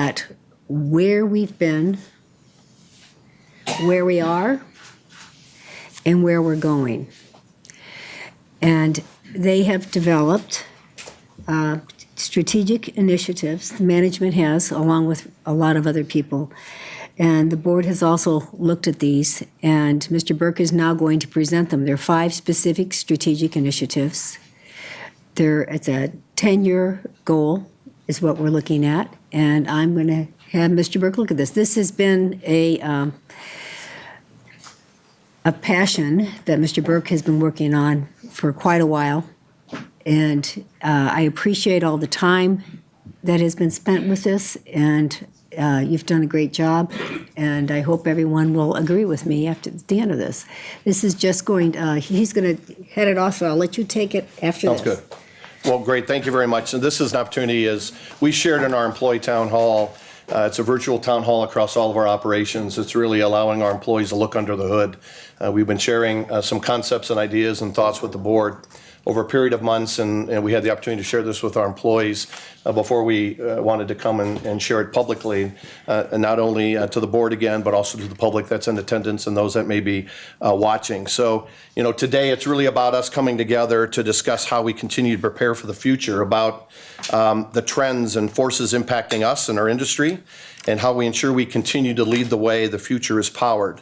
at where we've been, where we are, and where we're going. And they have developed strategic initiatives, the management has, along with a lot of other people. And the board has also looked at these, and Mr. Burke is now going to present them. There are 5 specific strategic initiatives. It's a 10-year goal is what we're looking at, and I'm going to have Mr. Burke look at this. This has been a passion that Mr. Burke has been working on for quite a while, and I appreciate all the time that has been spent with this, and you've done a great job, and I hope everyone will agree with me after the end of this. This is just going, he's going to head it off, so I'll let you take it after this. Sounds good. Well, great. Thank you very much. And this is an opportunity, as we shared in our employee town hall. It's a virtual town hall across all of our operations. It's really allowing our employees to look under the hood. We've been sharing some concepts and ideas and thoughts with the board over a period of months, and we had the opportunity to share this with our employees before we wanted to come and share it publicly, and not only to the board again, but also to the public that's in attendance and those that may be watching. So, today it's really about us coming together to discuss how we continue to prepare for the future, about the trends and forces impacting us and our industry, and how we ensure we continue to lead the way the future is powered.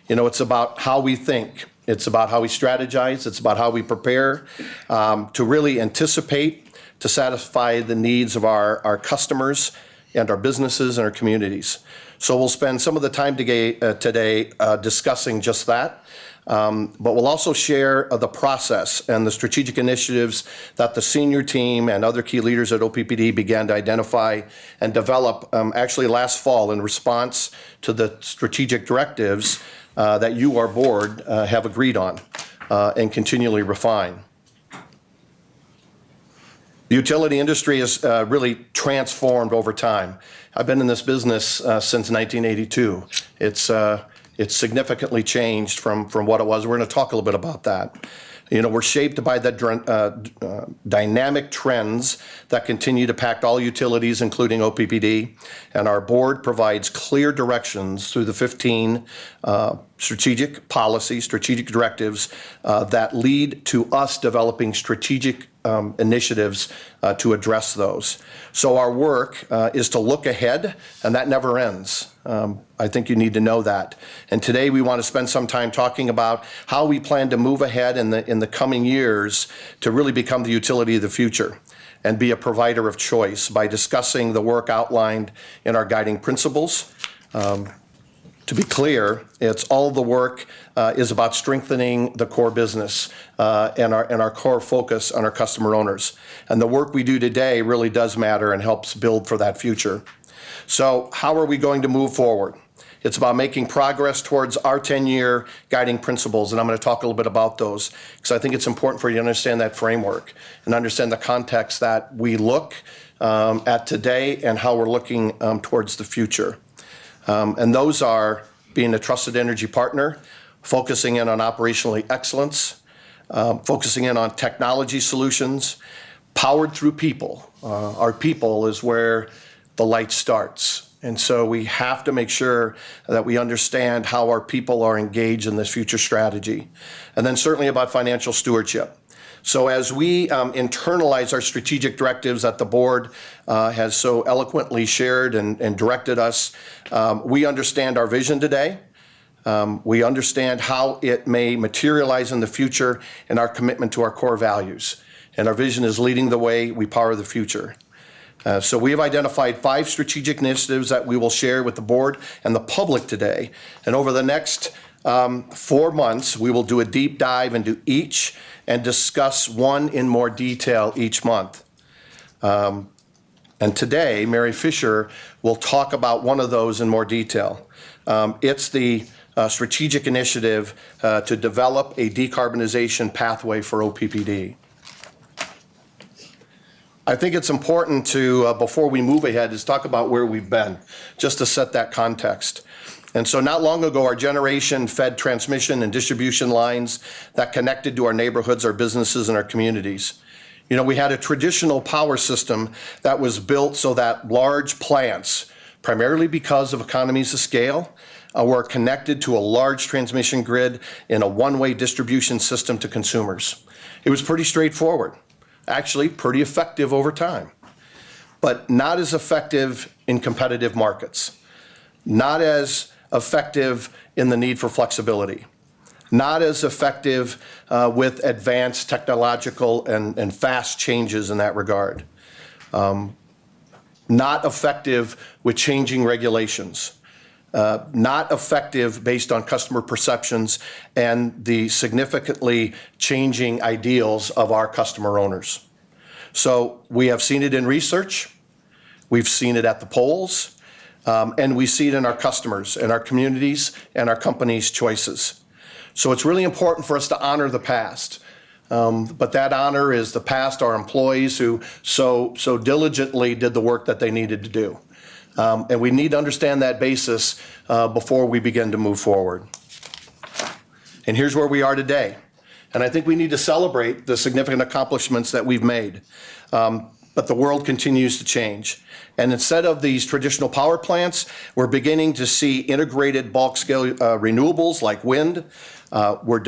It's about how we think. It's about how we strategize. It's about how we prepare to really anticipate, to satisfy the needs of our customers and our businesses and our communities. So we'll spend some of the time today discussing just that. But we'll also share the process and the strategic initiatives that the senior team and other key leaders at OPPD began to identify and develop actually last fall in response to the strategic directives that you, our board, have agreed on and continually refine. The utility industry has really transformed over time. I've been in this business since 1982. It's significantly changed from what it was. We're going to talk a little bit about that. We're shaped by the dynamic trends that continue to impact all utilities, including OPPD, and our board provides clear directions through the 15 strategic policies, strategic directives that lead to us developing strategic initiatives to address those. So our work is to look ahead, and that never ends. I think you need to know that. And today we want to spend some time talking about how we plan to move ahead in the coming years to really become the utility of the future and be a provider of choice by discussing the work outlined in our guiding principles. To be clear, it's all the work is about strengthening the core business and our core focus on our customer owners. And the work we do today really does matter and helps build for that future. So how are we going to move forward? It's about making progress towards our 10-year guiding principles, and I'm going to talk a little bit about those because I think it's important for you to understand that framework and understand the context that we look at today and how we're looking towards the future. And those are being a trusted energy partner, focusing in on operational excellence, focusing in on technology solutions, powered through people. Our people is where the light starts. And so we have to make sure that we understand how our people are engaged in this future strategy. And then certainly about financial stewardship. So as we internalize our strategic directives that the board has so eloquently shared and directed us, we understand our vision today. We understand how it may materialize in the future and our commitment to our core values. And our vision is leading the way, we power the future. So we have identified 5 strategic initiatives that we will share with the board and the public today. And over the next 4 months, we will do a deep dive into each and discuss one in more detail each month. And today, Mary Fisher will talk about one of those in more detail. It's the strategic initiative to develop a decarbonization pathway for OPPD. I think it's important to, before we move ahead, is talk about where we've been, just to set that context. And so not long ago, our generation fed transmission and distribution lines that connected to our neighborhoods, our businesses, and our communities. We had a traditional power system that was built so that large plants primarily because of economies of scale. We're connected to a large transmission grid in a one-way distribution system to consumers. It was pretty straightforward, actually pretty effective over time, but not as effective in competitive markets, not as effective in the need for flexibility, not as effective with advanced technological and fast changes in that regard, not effective with changing regulations, not effective based on customer perceptions and the significantly changing ideals of our customer owners. So we have seen it in research, we've seen it at the polls, and we see it in our customers, and our communities, and our companies' choices. So it's really important for us to honor the past. But that honor is the past, our employees who so diligently did the work that they needed to do. And we need to understand that basis before we begin to move forward. And here's where we are today. And I think we need to celebrate the significant accomplishments that we've made. But the world continues to change. And instead of these traditional power plants, we're beginning to see integrated bulk scale renewables like wind. We're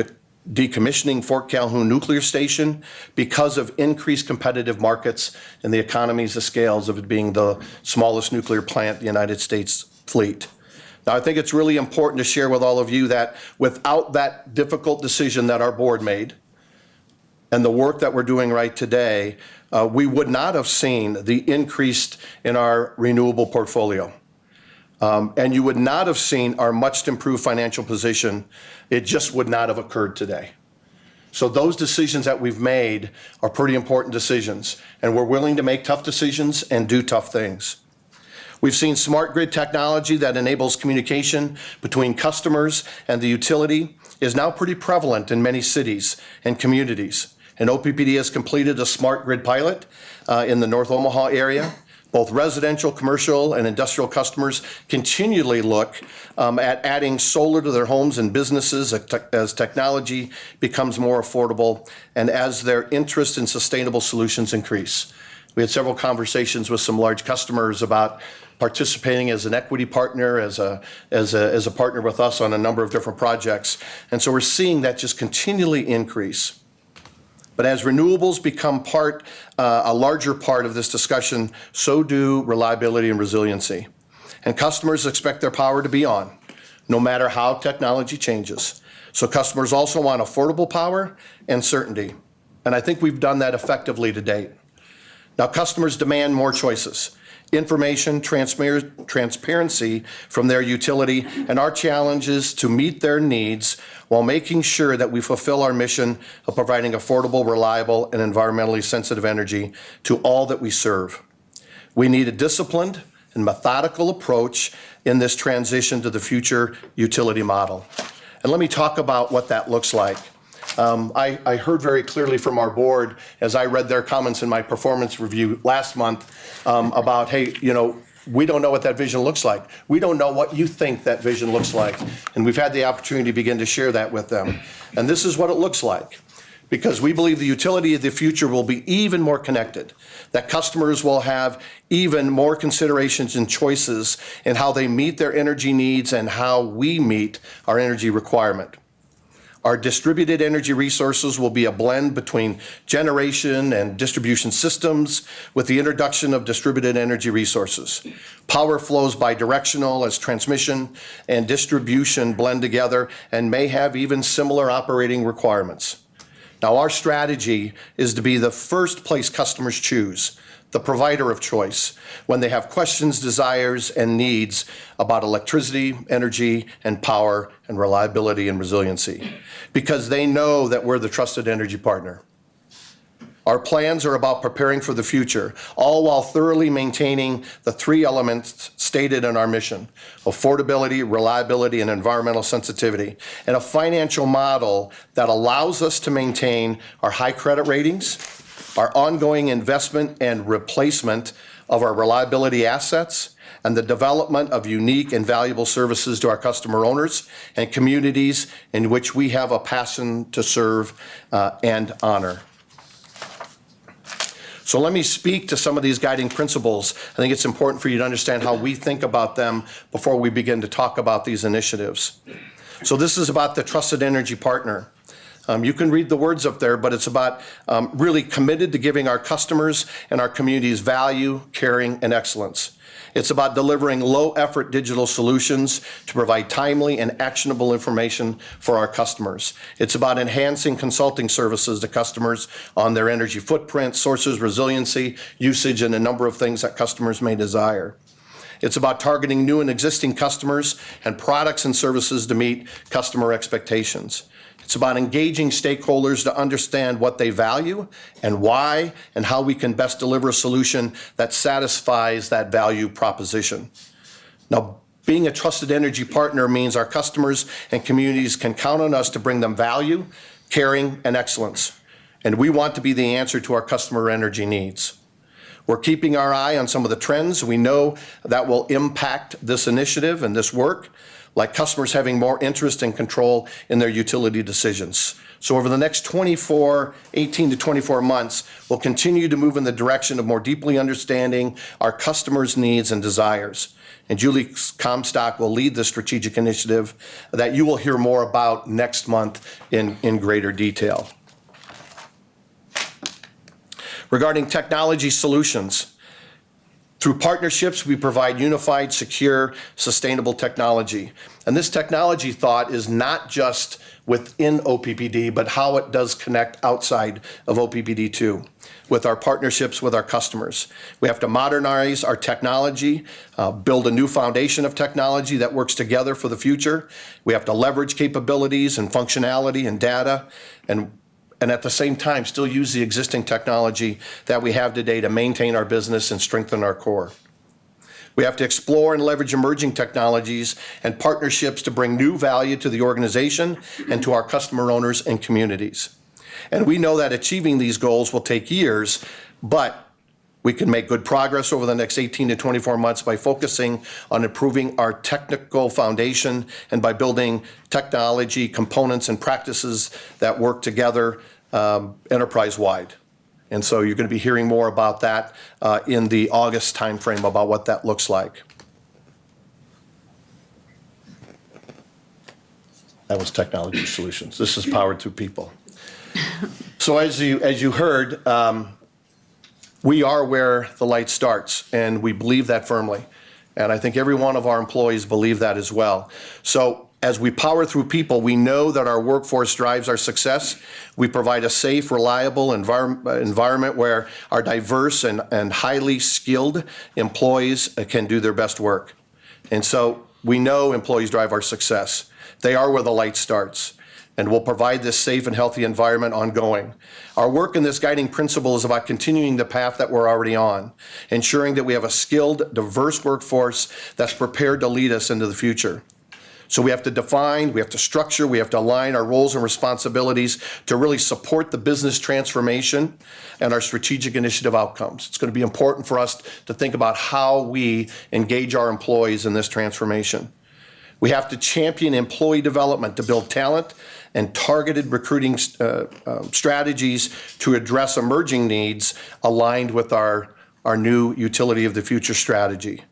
decommissioning Fort Calhoun Nuclear Station because of increased competitive markets and the economies of scales of it being the smallest nuclear plant in the United States fleet. Now, I think it's really important to share with all of you that without that difficult decision that our board made and the work that we're doing right today, we would not have seen the increase in our renewable portfolio. And you would not have seen our much improved financial position. It just would not have occurred today. So those decisions that we've made are pretty important decisions, and we're willing to make tough decisions and do tough things. We've seen smart grid technology that enables communication between customers and the utility is now pretty prevalent in many cities and communities. And OPPD has completed a smart grid pilot in the North Omaha area. Both residential, commercial, and industrial customers continually look at adding solar to their homes and businesses as technology becomes more affordable and as their interest in sustainable solutions increase. We had several conversations with some large customers about participating as an equity partner, as a partner with us on a number of different projects. And so we're seeing that just continually increase. But as renewables become a larger part of this discussion, so do reliability and resiliency. And customers expect their power to be on, no matter how technology changes. So customers also want affordable power and certainty. And I think we've done that effectively to date. Now, customers demand more choices, information, transparency from their utility, and our challenge is to meet their needs while making sure that we fulfill our mission of providing affordable, reliable, and environmentally sensitive energy to all that we serve. We need a disciplined and methodical approach in this transition to the future utility model. And let me talk about what that looks like. I heard very clearly from our board as I read their comments in my performance review last month about, hey, we don't know what that vision looks like. We don't know what you think that vision looks like. And we've had the opportunity to begin to share that with them. And this is what it looks like. Because we believe the utility of the future will be even more connected, that customers will have even more considerations and choices in how they meet their energy needs and how we meet our energy requirement. Our distributed energy resources will be a blend between generation and distribution systems with the introduction of distributed energy resources. Power flows bidirectional as transmission and distribution blend together and may have even similar operating requirements. Now, our strategy is to be the first place customers choose, the provider of choice, when they have questions, desires, and needs about electricity, energy, and power, and reliability and resiliency, because they know that we're the trusted energy partner. Our plans are about preparing for the future, all while thoroughly maintaining the three elements stated in our mission: affordability, reliability, and environmental sensitivity, and a financial model that allows us to maintain our high credit ratings, our ongoing investment and replacement of our reliability assets, and the development of unique and valuable services to our customer owners and communities in which we have a passion to serve and honor. So let me speak to some of these guiding principles. I think it's important for you to understand how we think about them before we begin to talk about these initiatives. So this is about the trusted energy partner. You can read the words up there, but it's about really committed to giving our customers and our communities value, caring, and excellence. It's about delivering low-effort digital solutions to provide timely and actionable information for our customers. It's about enhancing consulting services to customers on their energy footprint, sources, resiliency, usage, and a number of things that customers may desire. It's about targeting new and existing customers and products and services to meet customer expectations. It's about engaging stakeholders to understand what they value and why, and how we can best deliver a solution that satisfies that value proposition. Now, being a trusted energy partner means our customers and communities can count on us to bring them value, caring, and excellence. And we want to be the answer to our customer energy needs. We're keeping our eye on some of the trends we know that will impact this initiative and this work, like customers having more interest and control in their utility decisions. So over the next 18 to 24 months, we'll continue to move in the direction of more deeply understanding our customers' needs and desires. And Julie Comstock will lead this strategic initiative that you will hear more about next month in greater detail. Regarding technology solutions, through partnerships, we provide unified, secure, sustainable technology. And this technology thought is not just within OPPD, but how it does connect outside of OPPD too, with our partnerships with our customers. We have to modernize our technology, build a new foundation of technology that works together for the future. We have to leverage capabilities and functionality and data, and at the same time still use the existing technology that we have today to maintain our business and strengthen our core. We have to explore and leverage emerging technologies and partnerships to bring new value to the organization and to our customer owners and communities. And we know that achieving these goals will take years, but we can make good progress over the next 18 to 24 months by focusing on improving our technical foundation and by building technology, components, and practices that work together enterprise-wide. And so you're going to be hearing more about that in the August timeframe about what that looks like. That was technology solutions. This is powered through people. So as you heard, we are where the light starts, and we believe that firmly. And I think every one of our employees believe that as well. So as we power through people, we know that our workforce drives our success. We provide a safe, reliable environment where our diverse and highly skilled employees can do their best work. And so we know employees drive our success. They are where the light starts. And we'll provide this safe and healthy environment ongoing. Our work in this guiding principle is about continuing the path that we're already on, ensuring that we have a skilled, diverse workforce that's prepared to lead us into the future. So we have to define, we have to structure, we have to align our roles and responsibilities to really support the business transformation and our strategic initiative outcomes. It's going to be important for us to think about how we engage our employees in this transformation. We have to champion employee development to build talent and targeted recruiting strategies to address emerging needs aligned with our new Utility of the Future strategy.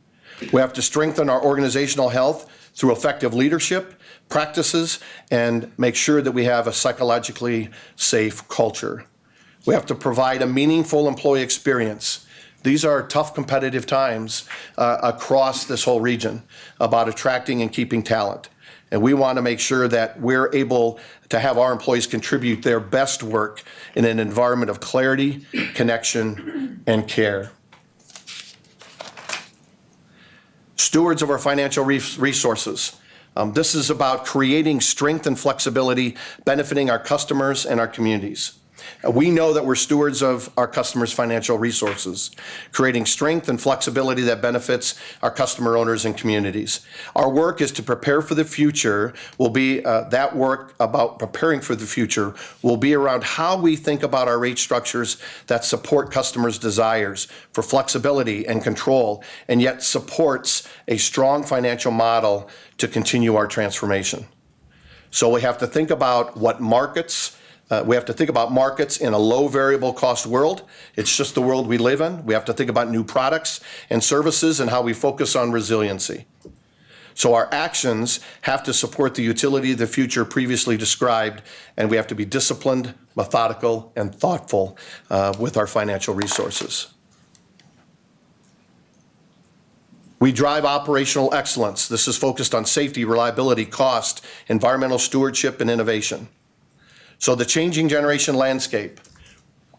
We have to strengthen our organizational health through effective leadership practices and make sure that we have a psychologically safe culture. We have to provide a meaningful employee experience. These are tough competitive times across this whole region about attracting and keeping talent. And we want to make sure that we're able to have our employees contribute their best work in an environment of clarity, connection, and care. Stewards of our financial resources. This is about creating strength and flexibility, benefiting our customers and our communities. We know that we're stewards of our customers' financial resources, creating strength and flexibility that benefits our customer owners and communities. Our work is to prepare for the future. Will be that work about preparing for the future will be around how we think about our rate structures that support customers' desires for flexibility and control, and yet supports a strong financial model to continue our transformation. So we have to think about what markets We have to think about markets in a low variable cost world. It's just the world we live in. We have to think about new products and services and how we focus on resiliency. So our actions have to support the utility of the future previously described, and we have to be disciplined, methodical, and thoughtful with our financial resources. We drive operational excellence. This is focused on safety, reliability, cost, environmental stewardship, and innovation. So the changing generation landscape,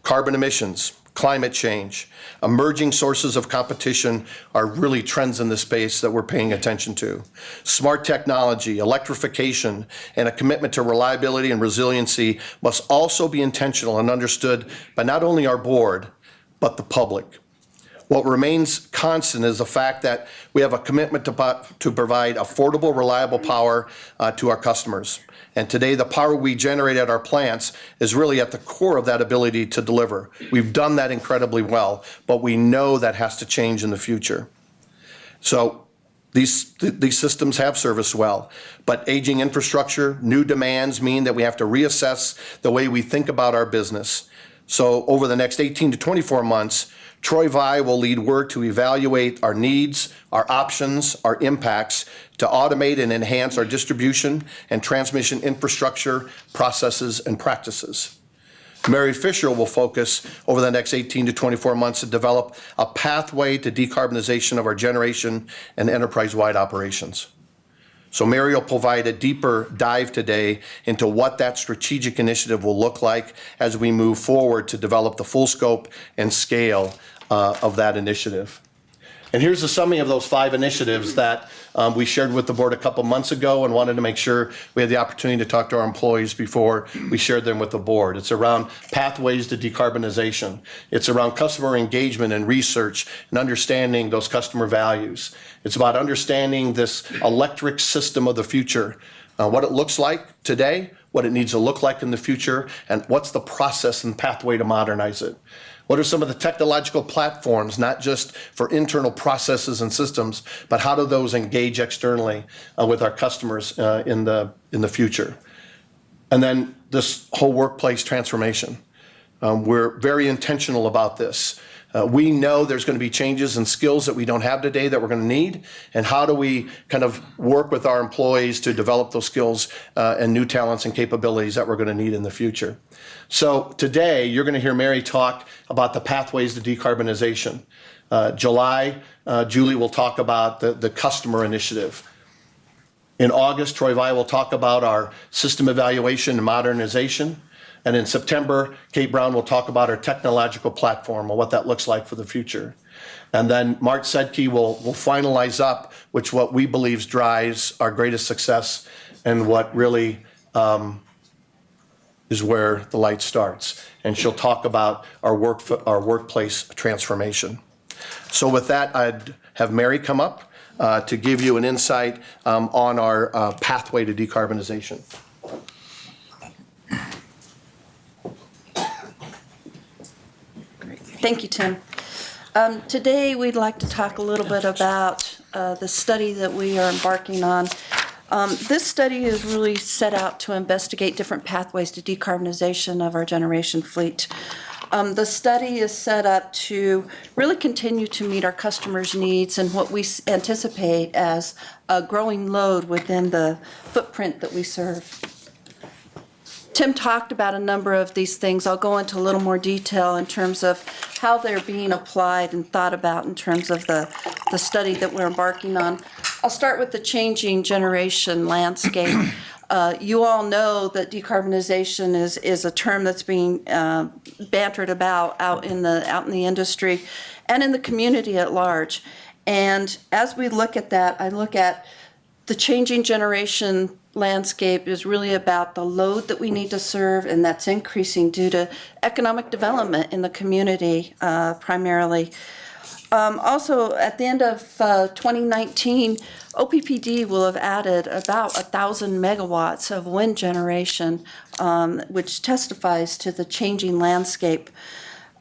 carbon emissions, climate change, emerging sources of competition are really trends in the space that we're paying attention to. Smart technology, electrification, and a commitment to reliability and resiliency must also be intentional and understood by not only our board, but the public. What remains constant is the fact that we have a commitment to provide affordable, reliable power to our customers. And today, the power we generate at our plants is really at the core of that ability to deliver. We've done that incredibly well, but we know that has to change in the future. So these systems have served us well, but aging infrastructure, new demands mean that we have to reassess the way we think about our business. So over the next 18 to 24 months, Troy Vai will lead work to evaluate our needs, our options, our impacts, to automate and enhance our distribution and transmission infrastructure, processes, and practices. Mary Fisher will focus over the next 18 to 24 months to develop a pathway to decarbonization of our generation and enterprise-wide operations. So Mary will provide a deeper dive today into what that strategic initiative will look like as we move forward to develop the full scope and scale of that initiative. And here's a summary of those 5 initiatives that we shared with the board a couple months ago and wanted to make sure we had the opportunity to talk to our employees before we shared them with the board. It's around pathways to decarbonization. It's around customer engagement and research and understanding those customer values. It's about understanding this electric system of the future, what it looks like today, what it needs to look like in the future, and what's the process and pathway to modernize it. What are some of the technological platforms, not just for internal processes and systems, but how do those engage externally with our customers in the future? And then this whole workplace transformation. We're very intentional about this. We know there's going to be changes in skills that we don't have today that we're going to need, and how do we kind of work with our employees to develop those skills and new talents and capabilities that we're going to need in the future. So today, you're going to hear Mary talk about the pathways to decarbonization. July, Julie will talk about the customer initiative. In August, Troy Vai will talk about our system evaluation and modernization. And in September, Kate Brown will talk about our technological platform and what that looks like for the future. And then Mark Sedke will finalize up which what we believe drives our greatest success and what really is where the light starts. And she'll talk about our workplace transformation. So with that, I'd have Mary come up to give you an insight on our pathway to decarbonization. Thank you, Tim. Today, we'd like to talk a little bit about the study that we are embarking on. This study is really set out to investigate different pathways to decarbonization of our generation fleet. The study is set up to really continue to meet our customers' needs and what we anticipate as a growing load within the footprint that we serve. Tim talked about a number of these things. I'll go into a little more detail in terms of how they're being applied and thought about in terms of the study that we're embarking on. I'll start with the changing generation landscape. You all know that decarbonization is a term that's being bantered about out in the industry and in the community at large. And as we look at that, I look at the changing generation landscape is really about the load that we need to serve, and that's increasing due to economic development in the community primarily. Also, at the end of 2019, OPPD will have added about 1,000 megawatts of wind generation, which testifies to the changing landscape.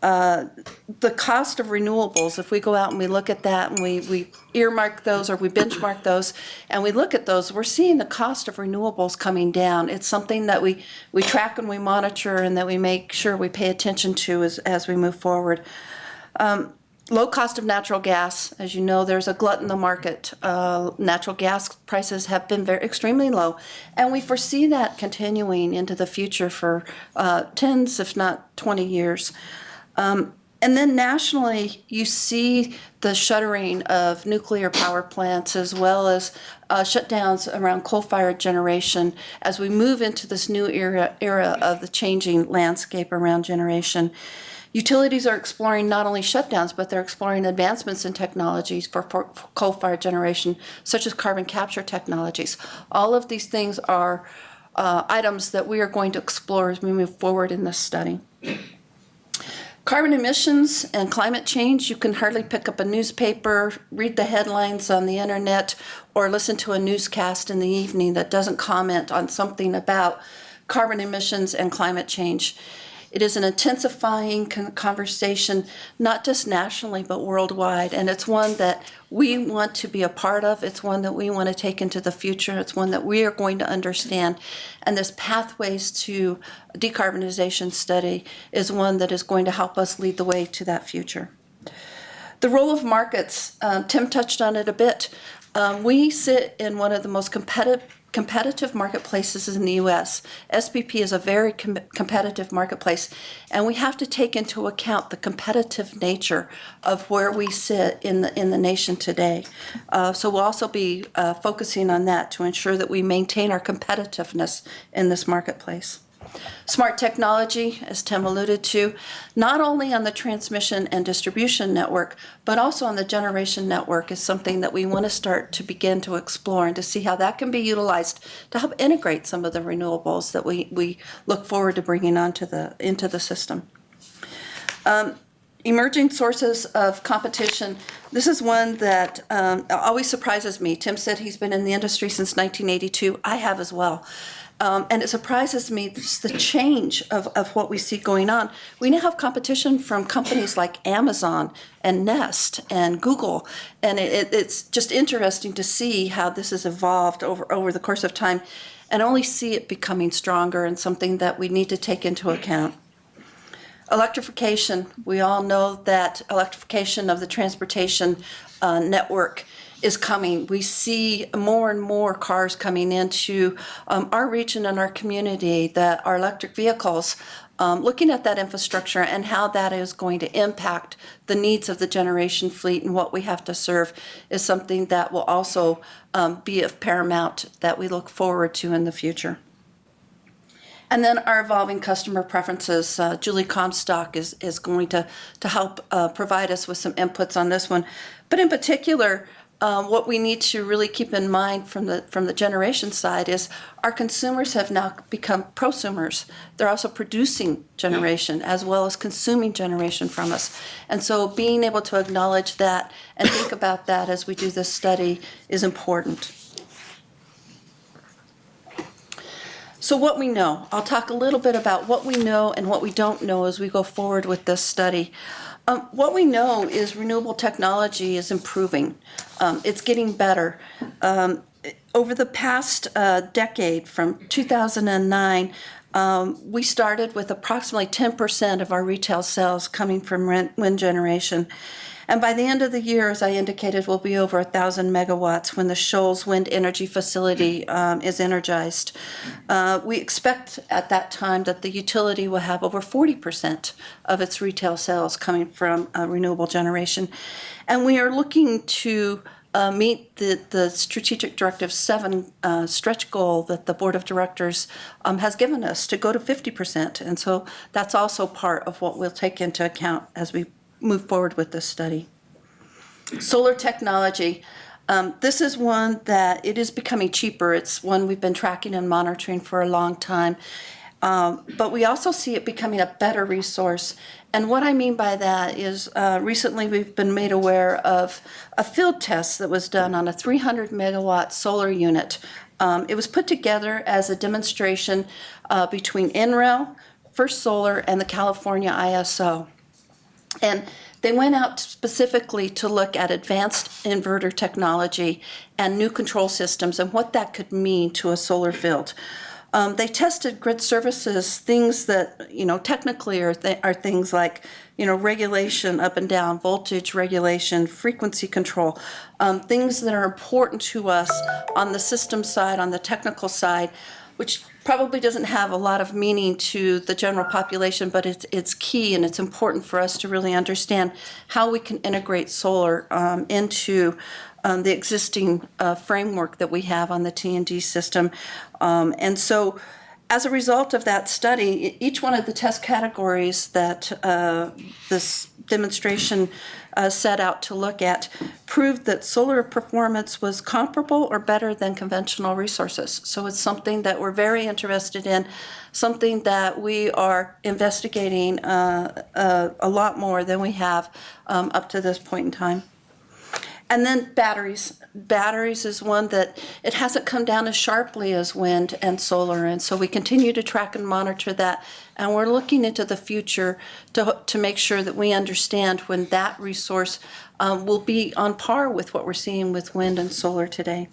The cost of renewables, if we go out and we look at that and we earmark those or we benchmark those and we look at those, we're seeing the cost of renewables coming down. It's something that we track and we monitor and that we make sure we pay attention to as we move forward. Low cost of natural gas. As you know, there's a glut in the market. Natural gas prices have been extremely low, and we foresee that continuing into the future for tens, if not 20 years. And then nationally, you see the shuttering of nuclear power plants as well as shutdowns around coal-fired generation as we move into this new era of the changing landscape around generation. Utilities are exploring not only shutdowns, but they're exploring advancements in technologies for coal-fired generation, such as carbon capture technologies. All of these things are items that we are going to explore as we move forward in this study. Carbon emissions and climate change, you can hardly pick up a newspaper, read the headlines on the internet, or listen to a newscast in the evening that doesn't comment on something about carbon emissions and climate change. It is an intensifying conversation, not just nationally, but worldwide. And it's one that we want to be a part of. It's one that we want to take into the future. It's one that we are going to understand. And this Pathways to Decarbonization study is one that is going to help us lead the way to that future. The role of markets, Tim touched on it a bit. We sit in one of the most competitive marketplaces in the U.S. SPP is a very competitive marketplace, and we have to take into account the competitive nature of where we sit in the nation today. So we'll also be focusing on that to ensure that we maintain our competitiveness in this marketplace. Smart technology, as Tim alluded to, not only on the transmission and distribution network, but also on the generation network is something that we want to start to begin to explore and to see how that can be utilized to help integrate some of the renewables that we look forward to bringing into the system. Emerging sources of competition. This is one that always surprises me. Tim said he's been in the industry since 1982. I have as well. And it surprises me just the change of what we see going on. We now have competition from companies like Amazon and Nest and Google. And it's just interesting to see how this has evolved over the course of time and only see it becoming stronger and something that we need to take into account. Electrification. We all know that electrification of the transportation network is coming. We see more and more cars coming into our region and our community that are electric vehicles. Looking at that infrastructure and how that is going to impact the needs of the generation fleet and what we have to serve is something that will also be of paramount that we look forward to in the future. And then our evolving customer preferences. Julie Comstock is going to help provide us with some inputs on this one. But in particular, what we need to really keep in mind from the generation side is our consumers have now become prosumers. They're also producing generation as well as consuming generation from us. And so being able to acknowledge that and think about that as we do this study is important. So what we know. I'll talk a little bit about what we know and what we don't know as we go forward with this study. What we know is renewable technology is improving. It's getting better. Over the past decade, from 2009, we started with approximately 10% of our retail sales coming from wind generation. And by the end of the year, as I indicated, we'll be over 1,000 megawatts when the Shoals Wind Energy Facility is energized. We expect at that time that the utility will have over 40% of its retail sales coming from renewable generation. And we are looking to meet the Strategic Directive 7 stretch goal that the Board of Directors has given us to go to 50%. And so that's also part of what we'll take into account as we move forward with this study. Solar technology. This is one that it is becoming cheaper. It's one we've been tracking and monitoring for a long time. But we also see it becoming a better resource. And what I mean by that is recently we've been made aware of a field test that was done on a 300 megawatt solar unit. It was put together as a demonstration between NREL, First Solar, and the California ISO. And they went out specifically to look at advanced inverter technology and new control systems and what that could mean to a solar field. They tested grid services, things that, technically are things like, regulation up and down, voltage regulation, frequency control, things that are important to us on the system side, on the technical side, which probably doesn't have a lot of meaning to the general population, but it's key and it's important for us to really understand how we can integrate solar into the existing framework that we have on the T&D system. And so as a result of that study, each one of the test categories that this demonstration set out to look at proved that solar performance was comparable or better than conventional resources. So it's something that we're very interested in, something that we are investigating a lot more than we have up to this point in time. And then batteries. Batteries is one that it hasn't come down as sharply as wind and solar, and so we continue to track and monitor that. And we're looking into the future to make sure that we understand when that resource will be on par with what we're seeing with wind and solar today.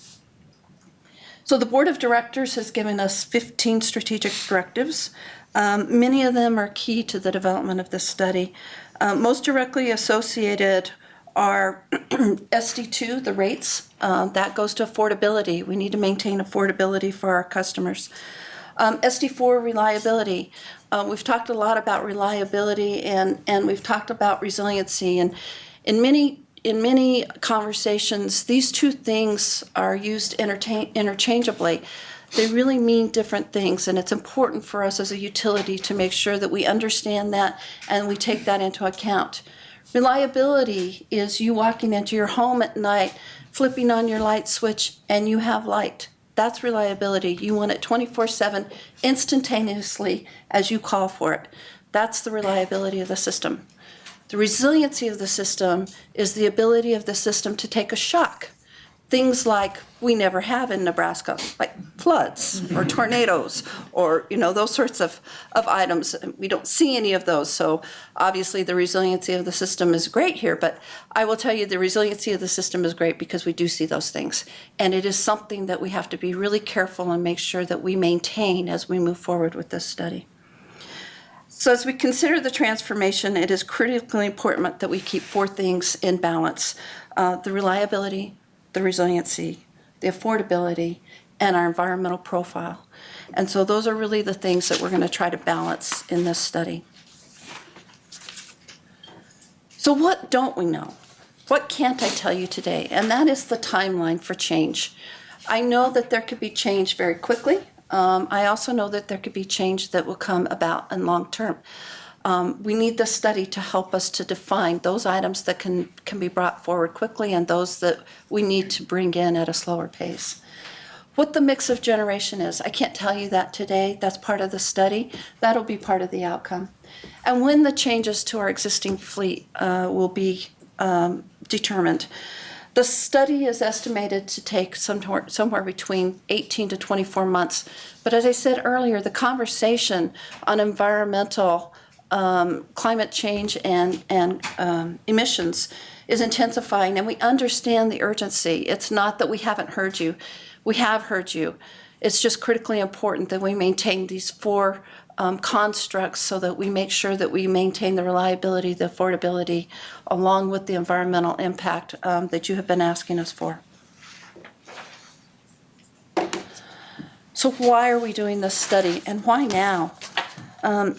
So the board of directors has given us 15 strategic directives. Many of them are key to the development of this study. Most directly associated are SD2, the rates, that goes to affordability. We need to maintain affordability for our customers. SD4, reliability. We've talked a lot about reliability and we've talked about resiliency. And in many conversations, these two things are used interchangeably. They really mean different things, and it's important for us as a utility to make sure that we understand that and we take that into account. Reliability is you walking into your home at night, flipping on your light switch, and you have light. That's reliability. You want it 24/7, instantaneously as you call for it. That's the reliability of the system. The resiliency of the system is the ability of the system to take a shock. Things like we never have in Nebraska, like floods or tornadoes or, those sorts of items. We don't see any of those. So obviously the resiliency of the system is great here, but I will tell you the resiliency of the system is great because we do see those things. And it is something that we have to be really careful and make sure that we maintain as we move forward with this study. So as we consider the transformation, it is critically important that we keep four things in balance: the reliability, the resiliency, the affordability, and our environmental profile. And so those are really the things that we're going to try to balance in this study. So what don't we know? What can't I tell you today? And that is the timeline for change. I know that there could be change very quickly. I also know that there could be change that will come about in long term. We need this study to help us to define those items that can be brought forward quickly and those that we need to bring in at a slower pace. What the mix of generation is, I can't tell you that today. That's part of the study. That'll be part of the outcome. And when the changes to our existing fleet will be determined. The study is estimated to take somewhere between 18 to 24 months. But as I said earlier, the conversation on environmental climate change and emissions is intensifying, and we understand the urgency. It's not that we haven't heard you. We have heard you. It's just critically important that we maintain these four constructs so that we make sure that we maintain the reliability, the affordability, along with the environmental impact that you have been asking us for. So why are we doing this study, and why now?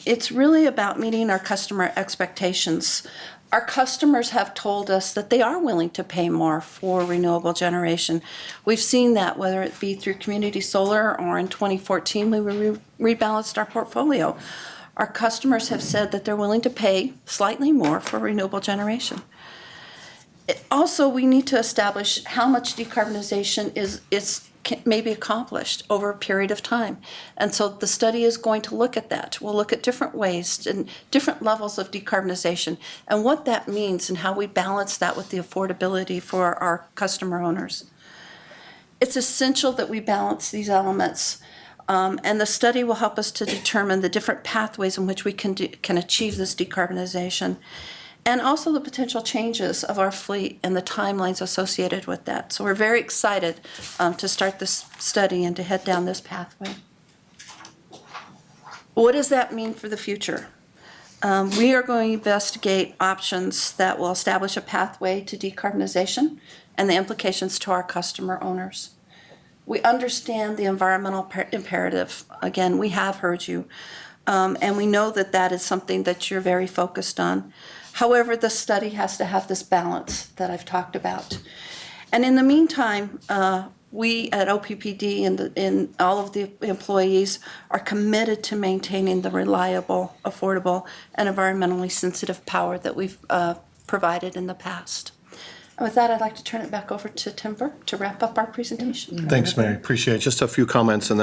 It's really about meeting our customer expectations. Our customers have told us that they are willing to pay more for renewable generation. We've seen that, whether it be through community solar or in 2014 we rebalanced our portfolio. Our customers have said that they're willing to pay slightly more for renewable generation. Also, we need to establish how much decarbonization may be accomplished over a period of time. And so the study is going to look at that. We'll look at different ways and different levels of decarbonization and what that means and how we balance that with the affordability for our customer owners. It's essential that we balance these elements, and the study will help us to determine the different pathways in which we can achieve this decarbonization. and also the potential changes of our fleet and the timelines associated with that. So we're very excited to start this study and to head down this pathway. What does that mean for the future? We are going to investigate options that will establish a pathway to decarbonization and the implications to our customer owners. We understand the environmental imperative. Again, we have heard you, and we know that that is something that you're very focused on. However, the study has to have this balance that I've talked about. And in the meantime, we at OPPD and all of the employees are committed to maintaining the reliable, affordable, and environmentally sensitive power that we've provided in the past. And with that, I'd like to turn it back over to Tim Burke to wrap up our presentation. Thanks, Mary. Appreciate it. Just a few comments and then